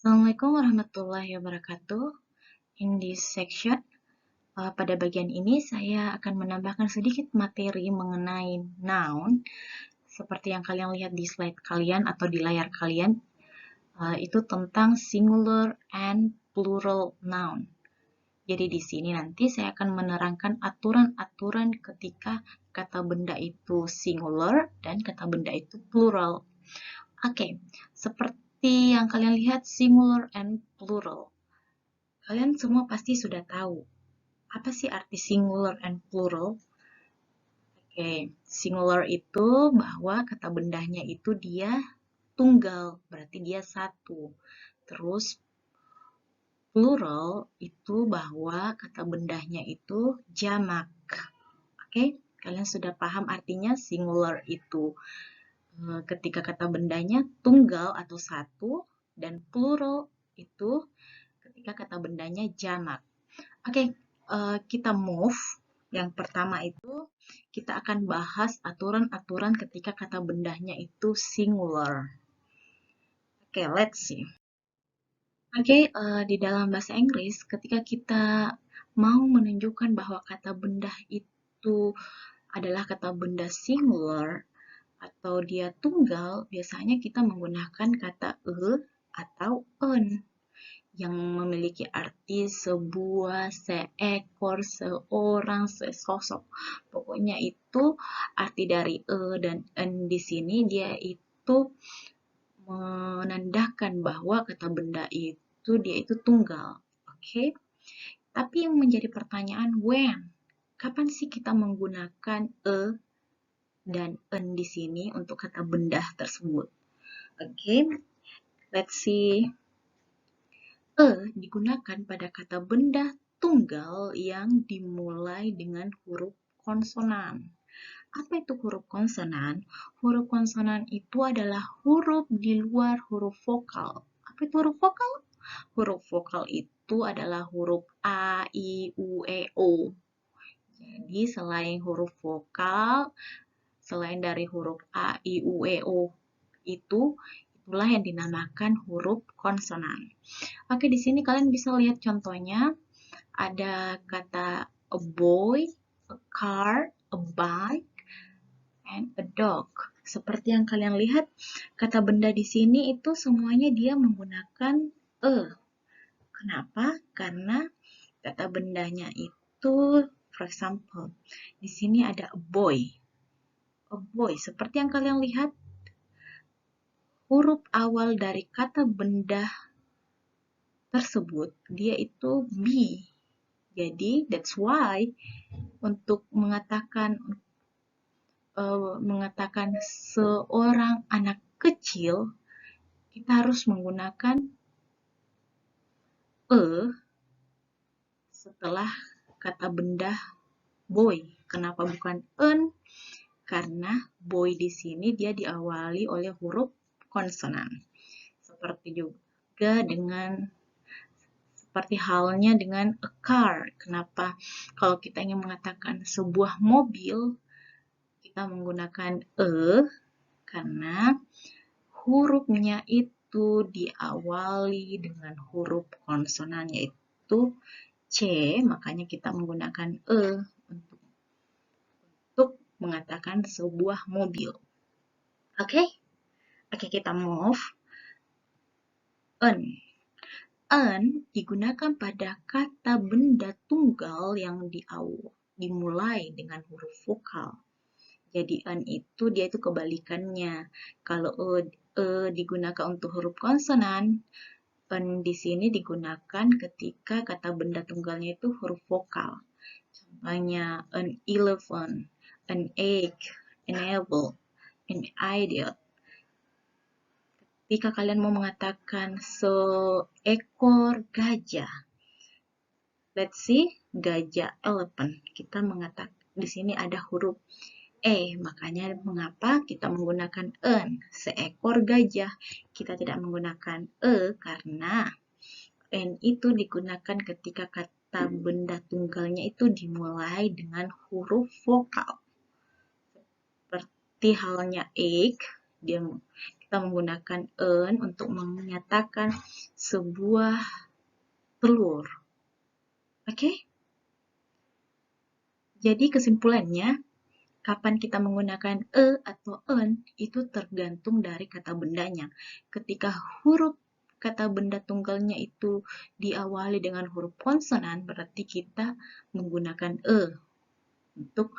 Assalamualaikum warahmatullahi wabarakatuh. In this section, pada bagian ini saya akan menambahkan sedikit materi mengenai noun. Seperti yang kalian lihat di slide kalian atau di layar kalian, itu tentang singular and plural noun. Jadi di sini nanti saya akan menerangkan aturan-aturan ketika kata benda itu singular dan kata benda itu plural. Oke, seperti yang kalian lihat singular and plural. Kalian semua pasti sudah tahu apa sih arti singular and plural. Oke, singular itu bahwa kata bendanya itu dia tunggal, berarti dia satu. Terus plural itu bahwa kata bendanya itu jamak. Oke, kalian sudah paham artinya singular itu ketika kata bendanya tunggal atau satu, dan plural itu ketika kata bendanya jamak. Oke, kita move. Yang pertama itu kita akan bahas aturan-aturan ketika kata bendanya itu singular. Oke, let's see. Oke, di dalam bahasa Inggris ketika kita mau menunjukkan bahwa kata benda itu adalah kata benda singular atau dia tunggal, biasanya kita menggunakan kata atau en yang memiliki arti sebuah, seekor, seorang, sesosok. Pokoknya itu arti dari dan en di sini dia itu menandakan bahwa kata benda itu dia itu tunggal. Oke? Tapi yang menjadi pertanyaan when? Kapan sih kita menggunakan dan en di sini untuk kata benda tersebut? Oke? Let's see. Digunakan pada kata benda tunggal yang dimulai dengan huruf konsonan. Apa itu huruf konsonan? Huruf konsonan itu adalah huruf di luar huruf vokal. Apa itu huruf vokal? Huruf vokal itu adalah huruf A, I, U, E, O. Jadi selain huruf vokal, selain dari huruf A, I, U, E, O itulah yang dinamakan huruf konsonan. Oke, di sini kalian bisa lihat contohnya. Ada kata a boy, a car, a bike, and a dog. Seperti yang kalian lihat, kata benda di sini itu semuanya dia menggunakan e. Kenapa? Karena kata bendanya itu, for example, di sini ada a boy. A boy, seperti yang kalian lihat, huruf awal dari kata benda tersebut, dia itu B. Jadi, that's why untuk mengatakan seorang anak kecil, kita harus menggunakan setelah kata benda boy. Kenapa bukan en? Karena boy di sini dia diawali oleh huruf konsonan. Seperti halnya dengan a car. Kenapa? Kalau kita ingin mengatakan sebuah mobil, kita menggunakan karena hurufnya itu diawali dengan huruf konsonan yaitu C, makanya kita menggunakan untuk mengatakan sebuah mobil. Oke? Oke, kita move. En digunakan pada kata benda tunggal yang dimulai dengan huruf vokal. Jadi en itu dia itu kebalikannya. Kalau digunakan untuk huruf konsonan, en di sini digunakan ketika kata benda tunggalnya itu huruf vokal. Contohnya an elephant, an egg, an apple, an idiot. Ketika kalian mau mengatakan seekor gajah, let's see, gajah elephant. Kita mengatakan di sini ada huruf makanya mengapa kita menggunakan en. Seekor gajah, kita tidak menggunakan karena en itu digunakan ketika kata benda tunggalnya itu dimulai dengan huruf vokal. Seperti halnya egg, kita menggunakan an untuk menyatakan sebuah telur. Oke? Jadi kesimpulannya, kapan kita menggunakan atau en itu tergantung dari kata bendanya. Ketika huruf kata benda tunggalnya itu diawali dengan huruf konsonan, berarti kita menggunakan untuk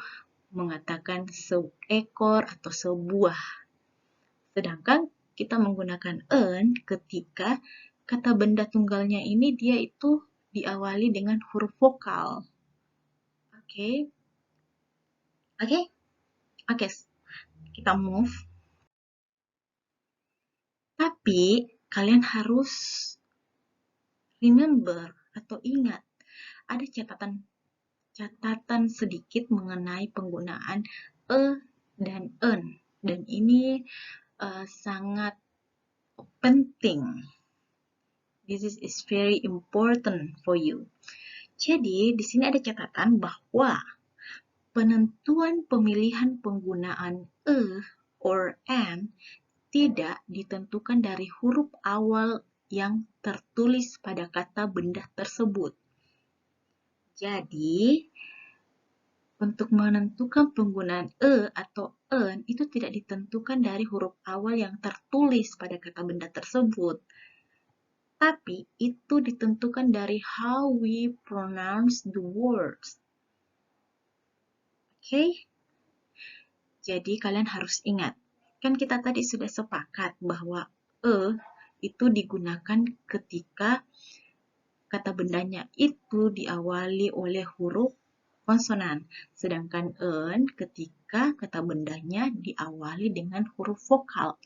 mengatakan seekor atau sebuah. Sedangkan kita menggunakan en ketika kata benda tunggalnya ini dia itu diawali dengan huruf vokal. Oke. Oke, kita move. Tapi kalian harus remember atau ingat, ada catatan sedikit mengenai penggunaan dan en. Dan ini sangat penting. This is very important for you. Jadi, di sini ada catatan bahwa penentuan pemilihan penggunaan or an tidak ditentukan dari huruf awal yang tertulis pada kata benda tersebut. Jadi, untuk menentukan penggunaan atau en itu tidak ditentukan dari huruf awal yang tertulis pada kata benda tersebut. Tapi itu ditentukan dari how we pronounce the words. Oke? Jadi kalian harus ingat, kan kita tadi sudah sepakat bahwa itu digunakan ketika kata bendanya itu diawali oleh huruf konsonan, sedangkan en ketika kata bendanya diawali dengan huruf vokal.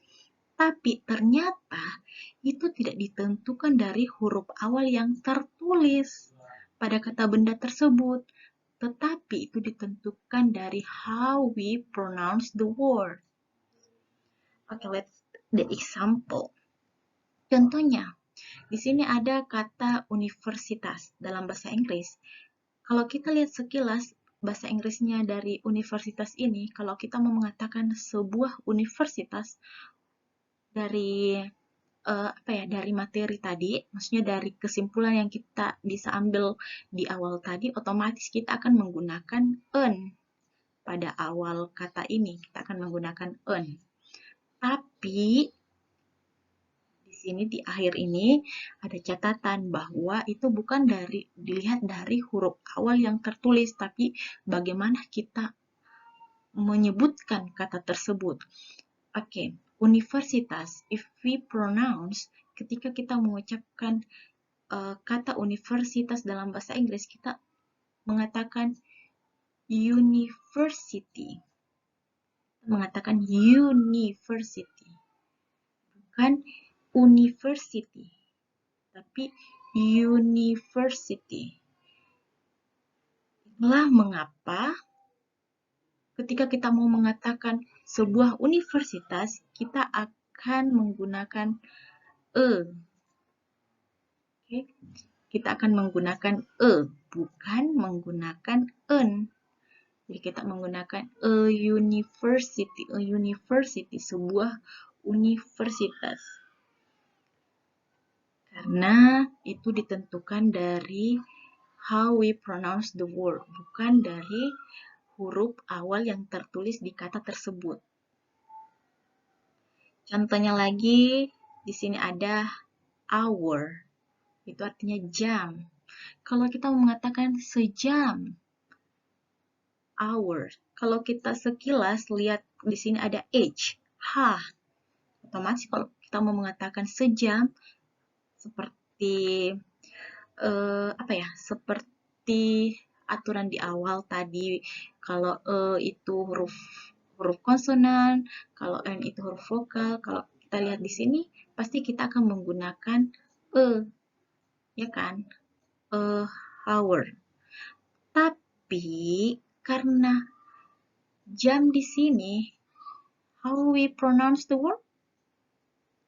Tapi ternyata itu tidak ditentukan dari huruf awal yang tertulis pada kata benda tersebut, tetapi itu ditentukan dari how we pronounce the word. Okay, let's the example. Contohnya, di sini ada kata universitas dalam bahasa Inggris. Kalau kita lihat sekilas bahasa Inggrisnya dari universitas ini, kalau kita mau mengatakan sebuah universitas dari dari materi tadi, maksudnya dari kesimpulan yang kita bisa ambil di awal tadi, otomatis kita akan menggunakan en pada awal kata ini. Kita akan menggunakan en. Tapi di sini di akhir ini ada catatan bahwa itu bukan dilihat dari huruf awal yang tertulis, tapi bagaimana kita menyebutkan kata tersebut. Oke, universitas, if we pronounce, ketika kita mengucapkan kata universitas dalam bahasa Inggris, kita mengatakan university. Mengatakan university. Bukan university, tapi university. Itulah mengapa ketika kita mau mengatakan sebuah universitas, kita akan menggunakan Oke. Kita akan menggunakan bukan menggunakan en. Jadi kita menggunakan a university, sebuah universitas. Karena itu ditentukan dari how we pronounce the word, bukan dari huruf awal yang tertulis di kata tersebut. Contohnya lagi, di sini ada hour. Itu artinya jam. Kalau kita mengatakan sejam, hour. Kalau kita sekilas lihat di sini ada h, otomatis kalau kita mau mengatakan sejam, seperti seperti aturan di awal tadi, kalau itu huruf konsonan, kalau n itu huruf vokal, kalau kita lihat di sini pasti kita akan menggunakan ya kan, hour. Tapi karena jam di sini, how we pronounce the word?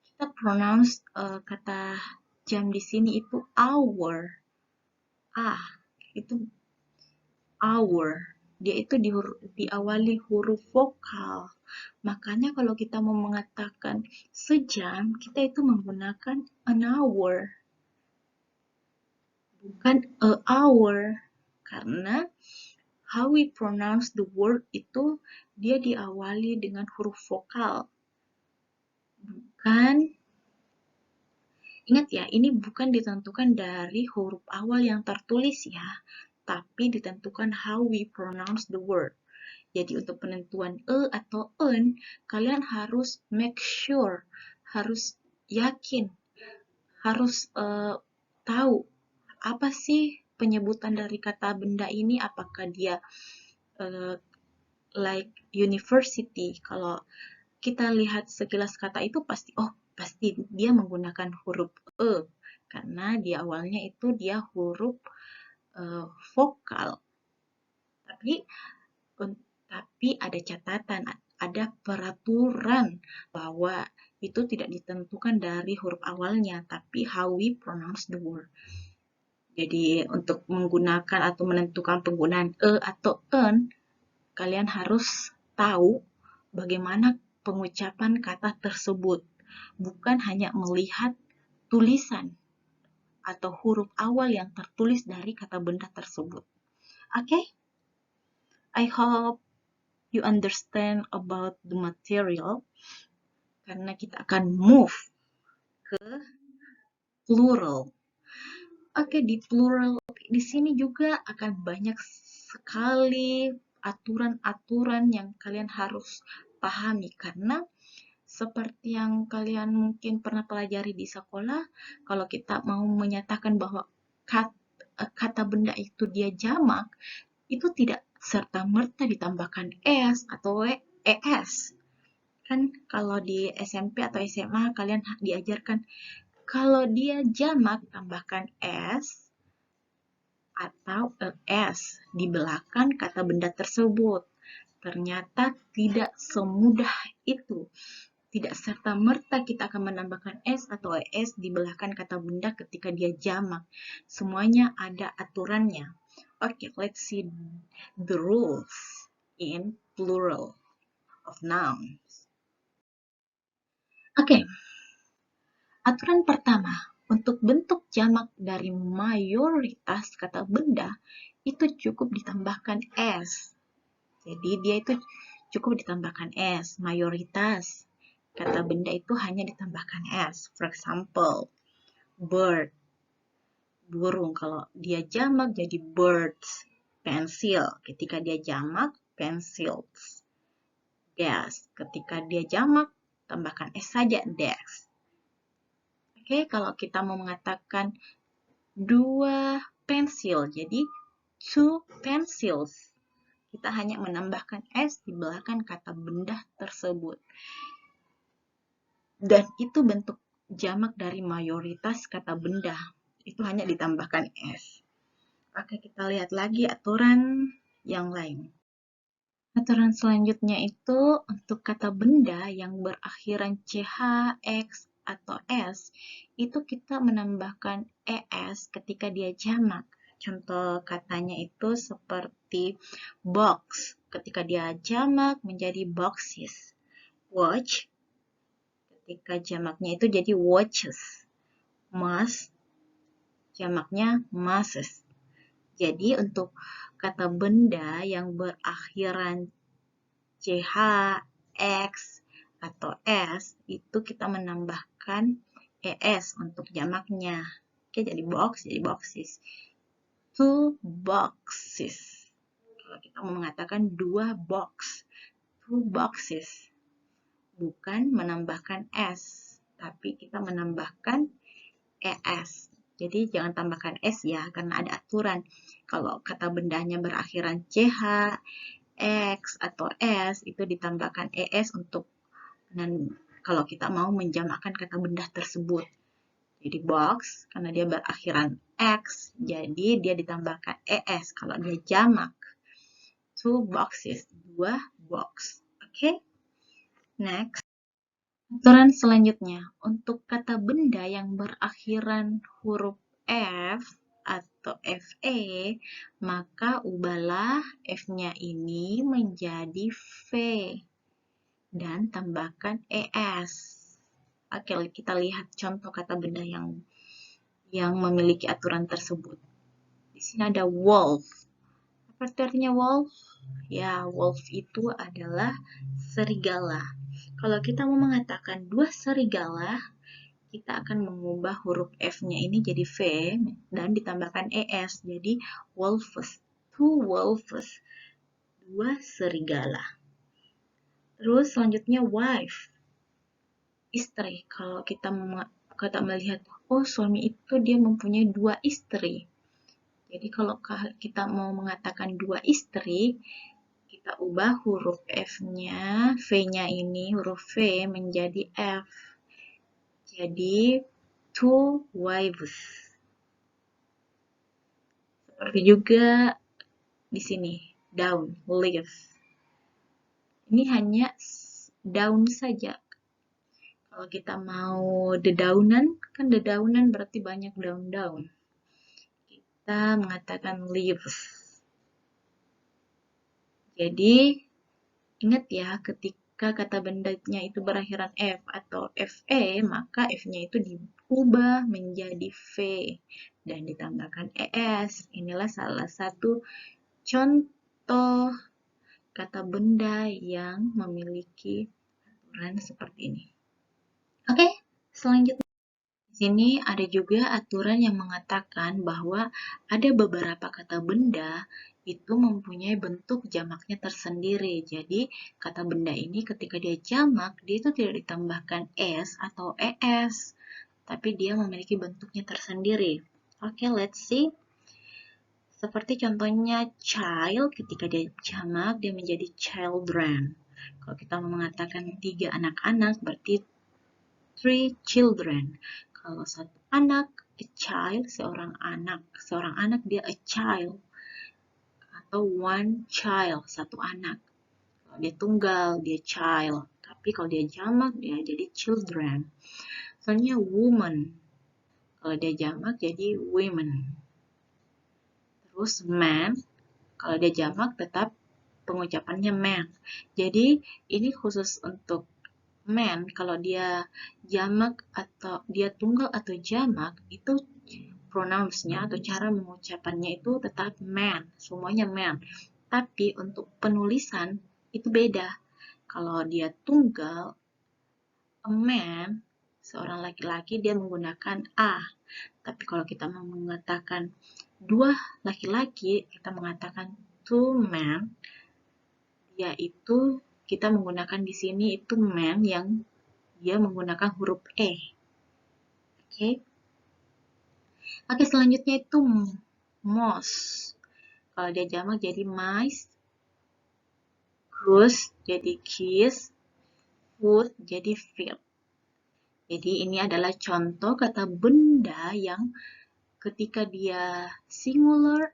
Kita pronounce kata jam di sini itu hour. Itu hour. dia itu diawali huruf vokal. Makanya kalau kita mau mengatakan sejam, kita itu menggunakan an hour, bukan a hour. Karena how we pronounce the word itu dia diawali dengan huruf vokal. Bukan, ingat ya, ini bukan ditentukan dari huruf awal yang tertulis ya, tapi ditentukan how we pronounce the word. Jadi untuk penentuan atau en, kalian harus make sure, harus yakin, harus tahu apa sih penyebutan dari kata benda ini, apakah dia like university. Kalau kita lihat sekilas kata itu pasti dia menggunakan huruf e karena di awalnya itu dia huruf vokal. Tapi ada catatan, ada peraturan bahwa itu tidak ditentukan dari huruf awalnya, tapi how we pronounce the word. Jadi untuk menggunakan atau menentukan penggunaan atau en, kalian harus tahu bagaimana pengucapan kata tersebut, bukan hanya melihat tulisan atau huruf awal yang tertulis dari kata benda tersebut. Oke? I hope you understand about the material, karena kita akan move ke plural. Oke, di plural di sini juga akan banyak sekali aturan-aturan yang kalian harus pahami, karena seperti yang kalian mungkin pernah pelajari di sekolah, kalau kita mau menyatakan bahwa kata benda itu dia jamak, itu tidak serta-merta ditambahkan s atau es. Kan kalau di SMP atau SMA kalian diajarkan kalau dia jamak tambahkan s atau es di belakang kata benda tersebut. Ternyata tidak semudah itu. Tidak serta-merta kita akan menambahkan s atau es di belakang kata benda ketika dia jamak. Semuanya ada aturannya. Okay, let's see the rules in plural of nouns. Oke, aturan pertama, untuk bentuk jamak dari mayoritas kata benda, itu cukup ditambahkan s. Jadi dia itu cukup ditambahkan s, mayoritas. Kata benda itu hanya ditambahkan s. For example, bird, burung. Kalau dia jamak jadi birds. Pensil, ketika dia jamak, pencils. Desk, ketika dia jamak, tambahkan s saja, desk. Oke, kalau kita mau mengatakan 2 pensil, jadi 2 pencils. Kita hanya menambahkan s di belakang kata benda tersebut. Dan itu bentuk jamak dari mayoritas kata benda. Itu hanya ditambahkan s. Oke, kita lihat lagi aturan yang lain. Aturan selanjutnya itu untuk kata benda yang berakhiran ch, x, atau s, itu kita menambahkan es ketika dia jamak. Contoh katanya itu seperti box, ketika dia jamak menjadi boxes. Watch, ketika jamaknya itu jadi watches. Mask, jamaknya masses. Jadi untuk kata benda yang berakhiran ch, x, atau s, itu kita menambahkan es untuk jamaknya. Oke, jadi box, jadi boxes. 2 boxes. Kalau kita mau mengatakan 2 box, 2 boxes. Bukan menambahkan s, tapi kita menambahkan es. Jadi jangan tambahkan s ya, karena ada aturan. Kalau kata bendanya berakhiran ch, x, atau s, itu ditambahkan es untuk kalau kita mau menjamakkan kata benda tersebut. Jadi box, karena dia berakhiran x, jadi dia ditambahkan es kalau dia jamak. 2 boxes, 2 box. Oke? Next. Aturan selanjutnya, untuk kata benda yang berakhiran huruf F atau FE, maka ubahlah F-nya ini menjadi V dan tambahkan ES. Oke, kita lihat contoh kata benda yang memiliki aturan tersebut. Di sini ada wolf. Apa artinya wolf? Ya, wolf itu adalah serigala. Kalau kita mau mengatakan dua serigala, kita akan mengubah huruf F-nya ini jadi V dan ditambahkan ES. Jadi wolves, two wolves, dua serigala. Terus selanjutnya wife, istri. Kalau kita melihat, oh suami itu dia mempunyai dua istri. Jadi kalau kita mau mengatakan dua istri, kita ubah huruf F-nya, V-nya ini, huruf V menjadi F. Jadi, two wives. Seperti juga di sini, down, leaf. Ini hanya daun saja. Kalau kita mau dedaunan, kan dedaunan berarti banyak daun-daun. Kita mengatakan leaves. Jadi, ingat ya, ketika kata bendanya itu berakhiran F atau FE, maka F-nya itu diubah menjadi V dan ditambahkan ES. Inilah salah satu contoh kata benda yang memiliki aturan seperti ini. Oke, selanjutnya. Di sini ada juga aturan yang mengatakan bahwa ada beberapa kata benda itu mempunyai bentuk jamaknya tersendiri. Jadi, kata benda ini ketika dia jamak, dia itu tidak ditambahkan S atau ES, tapi dia memiliki bentuknya tersendiri. Oke, let's see. Seperti contohnya child, ketika dia jamak, dia menjadi children. Kalau kita mau mengatakan 3 anak-anak, berarti 3 children. Kalau satu anak, a child, seorang anak dia a child. Atau one child, satu anak. Kalau dia tunggal, dia child. Tapi kalau dia jamak, dia jadi children. Soalnya woman. Kalau dia jamak, jadi women. Terus man, kalau dia jamak tetap pengucapannya man. Jadi ini khusus untuk man. Kalau dia jamak atau dia tunggal atau jamak, itu pronounsnya atau cara mengucapannya itu tetap man, semuanya man. Tapi untuk penulisan itu beda. Kalau dia tunggal, a man, seorang laki-laki, dia menggunakan a. Tapi kalau kita mau mengatakan dua laki-laki, kita mengatakan two men, yaitu kita menggunakan di sini itu man yang dia menggunakan huruf E. Oke. Oke, selanjutnya itu mouse. Kalau dia jamak jadi mice, goose jadi geese, foot jadi feet. Jadi ini adalah contoh kata benda yang ketika dia singular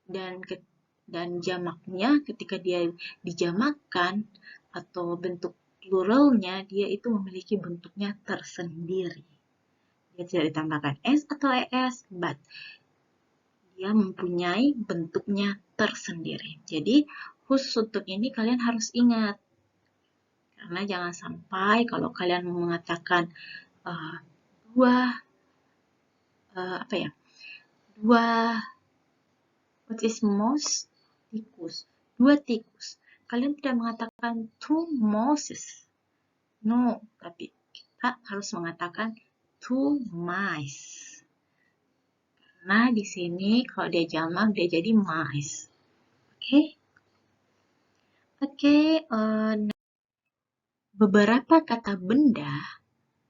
dan jamaknya ketika dia dijamakkan atau bentuk pluralnya, dia itu memiliki bentuknya tersendiri. Dia tidak ditambahkan S atau ES, but dia mempunyai bentuknya tersendiri. Jadi, khusus untuk ini kalian harus ingat. Karena jangan sampai kalau kalian mengatakan dua what is mouse? Tikus. Dua tikus. Kalian tidak mengatakan two mouses. No, tapi kita harus mengatakan two mice. Karena di sini kalau dia jamak dia jadi mice. Oke? Oke, beberapa kata benda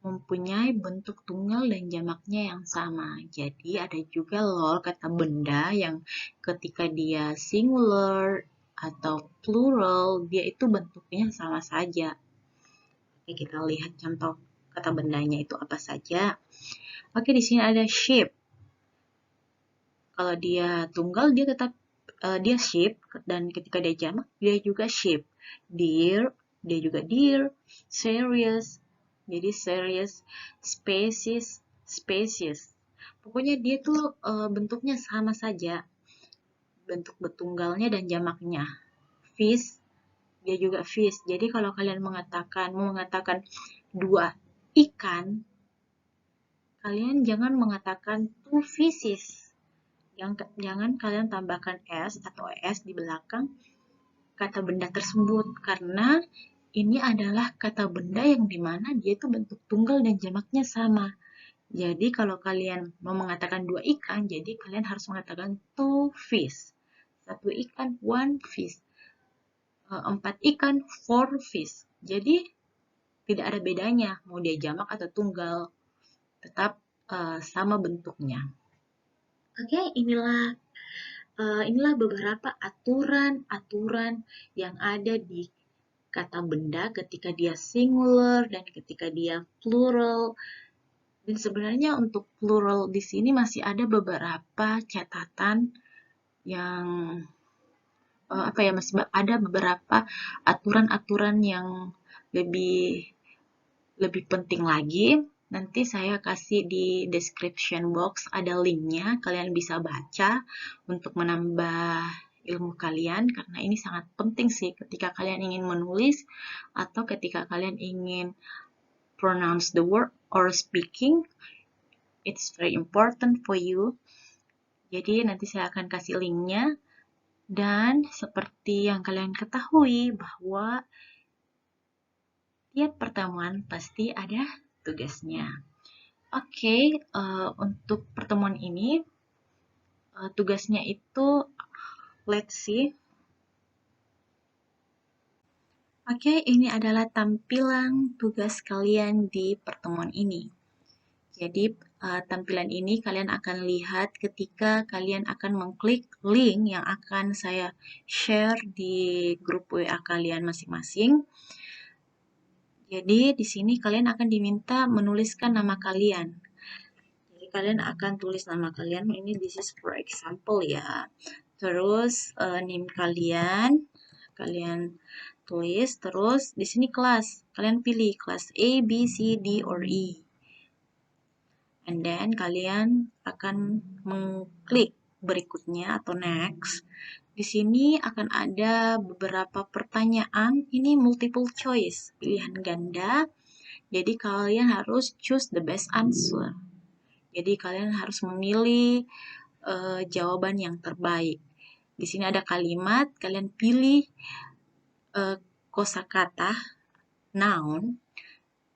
mempunyai bentuk tunggal dan jamaknya yang sama. Jadi ada juga loh kata benda yang ketika dia singular atau plural, dia itu bentuknya sama saja. Oke, kita lihat contoh kata bendanya itu apa saja. Oke, di sini ada sheep. Kalau dia tunggal, dia tetap dia sheep, dan ketika dia jamak, dia juga sheep. Deer, dia juga deer. Serious, jadi serious. Species, species. Pokoknya dia tuh bentuknya sama saja, bentuk betunggalnya dan jamaknya. Fish, dia juga fish. Jadi kalau kalian mau mengatakan dua ikan, kalian jangan mengatakan two fishes. Jangan kalian tambahkan s atau es di belakang kata benda tersebut, karena ini adalah kata benda yang dimana dia itu bentuk tunggal dan jamaknya sama. Jadi kalau kalian mau mengatakan dua ikan, jadi kalian harus mengatakan two fish. Satu ikan, one fish. Empat ikan, four fish. Jadi tidak ada bedanya, mau dia jamak atau tunggal, tetap sama bentuknya. Oke, inilah beberapa aturan-aturan yang ada di kata benda ketika dia singular dan ketika dia plural. Dan sebenarnya untuk plural di sini masih ada beberapa catatan yang masih ada beberapa aturan-aturan yang lebih lebih penting lagi. Nanti saya kasih di description box, ada linknya, kalian bisa baca untuk menambah ilmu kalian, karena ini sangat penting sih ketika kalian ingin menulis atau ketika kalian ingin pronounce the word or speaking. It's very important for you. Jadi nanti saya akan kasih linknya. Dan seperti yang kalian ketahui bahwa tiap pertemuan pasti ada tugasnya. Oke, untuk pertemuan ini tugasnya itu let's see. Oke, ini adalah tampilan tugas kalian di pertemuan ini. Jadi tampilan ini kalian akan lihat ketika kalian akan mengklik link yang akan saya share di grup WA kalian masing-masing. Jadi di sini kalian akan diminta menuliskan nama kalian. Jadi kalian akan tulis nama kalian, ini this is for example ya. Terus name kalian tulis, terus di sini kelas, kalian pilih kelas A, B, C, D, or E. And then kalian akan mengklik berikutnya atau next. Di sini akan ada beberapa pertanyaan, ini multiple choice, pilihan ganda. Jadi kalian harus choose the best answer. Jadi kalian harus memilih jawaban yang terbaik. Di sini ada kalimat, kalian pilih kosakata, noun,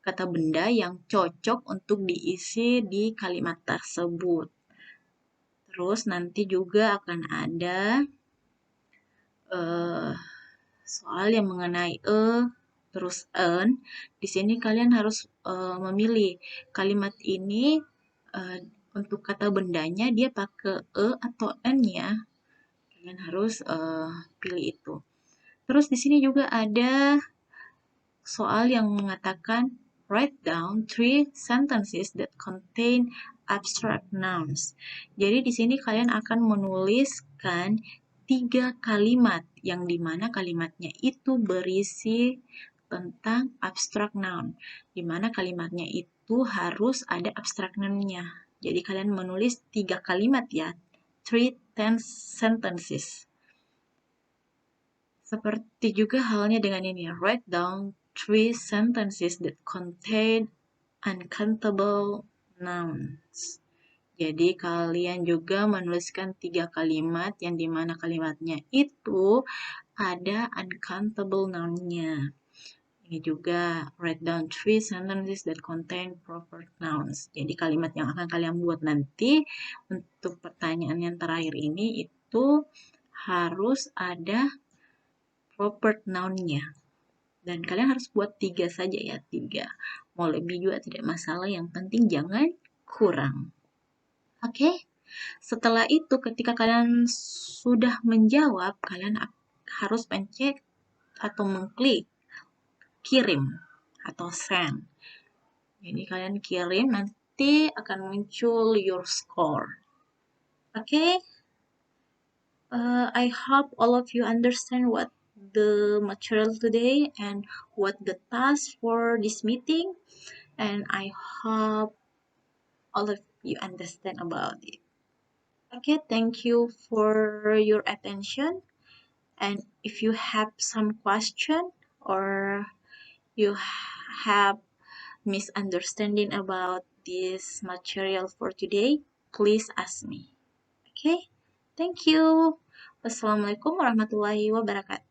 kata benda yang cocok untuk diisi di kalimat tersebut. Terus nanti juga akan ada soal yang mengenai terus an. Di sini kalian harus memilih kalimat ini untuk kata bendanya dia pakai atau n ya. Kalian harus pilih itu. Terus di sini juga ada soal yang mengatakan write down 3 sentences that contain abstract nouns. Jadi di sini kalian akan menuliskan 3 kalimat yang dimana kalimatnya itu berisi tentang abstract noun. Dimana kalimatnya itu harus ada abstract noun-nya. Jadi kalian menulis 3 kalimat ya, 3 sentences. Seperti juga halnya dengan ini, write down 3 sentences that contain uncountable nouns. Jadi kalian juga menuliskan 3 kalimat yang dimana kalimatnya itu ada uncountable noun-nya. Ini juga write down 3 sentences that contain proper nouns. Jadi kalimat yang akan kalian buat nanti untuk pertanyaan yang terakhir ini itu harus ada proper noun-nya. Dan kalian harus buat 3 saja ya, 3. Mau lebih juga tidak masalah, yang penting jangan kurang. Oke, setelah itu ketika kalian sudah menjawab, kalian harus pencet atau mengklik kirim atau send. Jadi kalian kirim, nanti akan muncul your score. Oke, I hope all of you understand what the material today and what the task for this meeting, and I hope all of you understand about it. Okay, thank you for your attention. And if you have some question or you have misunderstanding about this material for today, please ask me. Okay, thank you. Wassalamualaikum warahmatullahi wabarakatuh.